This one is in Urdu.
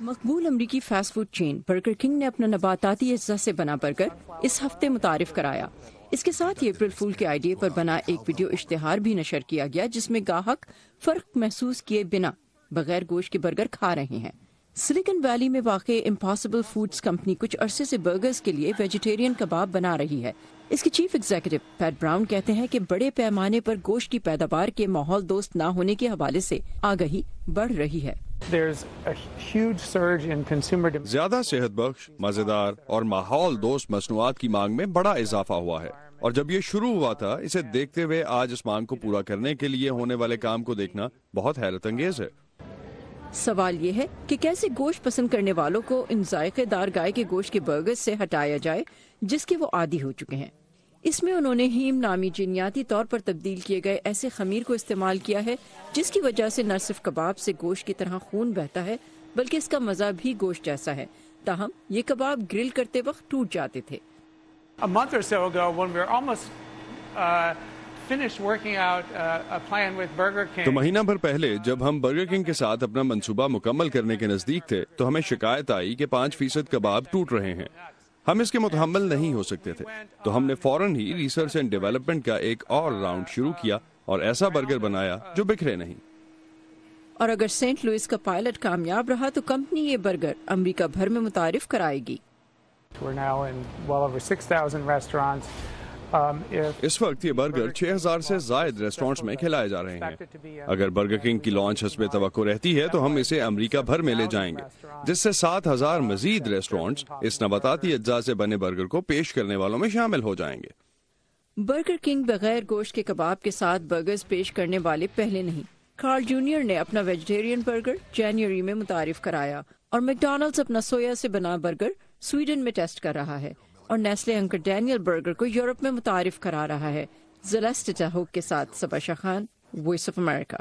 مقبول امریکی fast food chain Burger King نے اپنا نباتاتی اجزاء سے بنا برگر اس ہفتے متعارف کرایا۔ اس کے ساتھ ہی اپریل فول کے آئیڈیا پر بنا ایک ویڈیو اشتہار بھی نشر کیا گیا جس میں گاہک فرق محسوس کیے بنا بغیر گوشت کے برگر کھا رہے ہیں۔ سلیکن ویلی میں واقع امپاسبل فوڈز کمپنی کچھ عرصے سے برگرز کے لیے ویجیٹیرین کباب بنا رہی ہے۔ اس کے چیف ایگزیکٹو پیٹ براؤن کہتے ہیں کہ بڑے پیمانے پر گوشت کی پیداوار کے ماحول دوست نہ ہونے کے حوالے سے آگہی بڑھ رہی ہے۔ زیادہ صحت بخش، مزیدار اور ماحول دوست مصنوعات کی مانگ میں بڑا اضافہ ہوا ہے، اور جب یہ شروع ہوا تھا اسے دیکھتے ہوئے آج اس مانگ کو پورا کرنے کے لیے ہونے والے کام کو دیکھنا بہت حیرت انگیز ہے۔ سوال یہ ہے کہ کیسے گوشت پسند کرنے والوں کو ان ذائقے دار گائے کے گوشت کے برگر سے ہٹایا جائے جس کے وہ عادی ہو چکے ہیں۔ اس میں انہوں نے ہیم نامی جینیاتی طور پر تبدیل کیے گئے ایسے خمیر کو استعمال کیا ہے جس کی وجہ سے نہ صرف کباب سے گوشت کی طرح خون بہتا ہے بلکہ اس کا مزہ بھی گوشت جیسا ہے، تاہم یہ کباب گرل کرتے وقت ٹوٹ جاتے تھے۔ تو مہینہ بھر پہلے جب ہم برگر کنگ کے ساتھ اپنا منصوبہ مکمل کرنے کے نزدیک تھے تو ہمیں شکایت آئی کہ 5% کباب ٹوٹ رہے ہیں۔ ہم اس کے متحمل نہیں ہو سکتے تھے، تو ہم نے فوراً ہی ریسرچ اینڈ ڈیولپمنٹ کا ایک اور راؤنڈ شروع کیا اور ایسا برگر بنایا جو بکھرے نہیں۔ اور اگر سینٹ لوئس کا پائلٹ کامیاب رہا تو کمپنی یہ برگر امریکہ بھر میں متعارف کرائے گی۔ اس وقت یہ برگر 6000 سے زائد ریسٹورانٹس میں کھلائے جا رہے ہیں۔ اگر برگر کنگ کی لانچ حسب توقع رہتی ہے تو ہم اسے امریکہ بھر میں لے جائیں گے، جس سے 7000 مزید ریسٹورانٹس اس نباتاتی اجزاء سے بنے برگر کو پیش کرنے والوں میں شامل ہو جائیں گے۔ برگر کنگ بغیر گوشت کے کباب کے ساتھ برگرز پیش کرنے والے پہلے نہیں۔ کارل جونیئر نے اپنا ویجیٹیرین برگر جنوری میں متعارف کرایا اور میکڈونلڈز اپنا سویا سے بنا برگر سویڈن میں ٹیسٹ کر رہا ہے، اور نیسلے انکر ڈینیل برگر کو یورپ میں متعارف کرا رہا ہے۔ زلسٹا ہوک کے ساتھ صبا شاہ خان، وائس آف امریکہ۔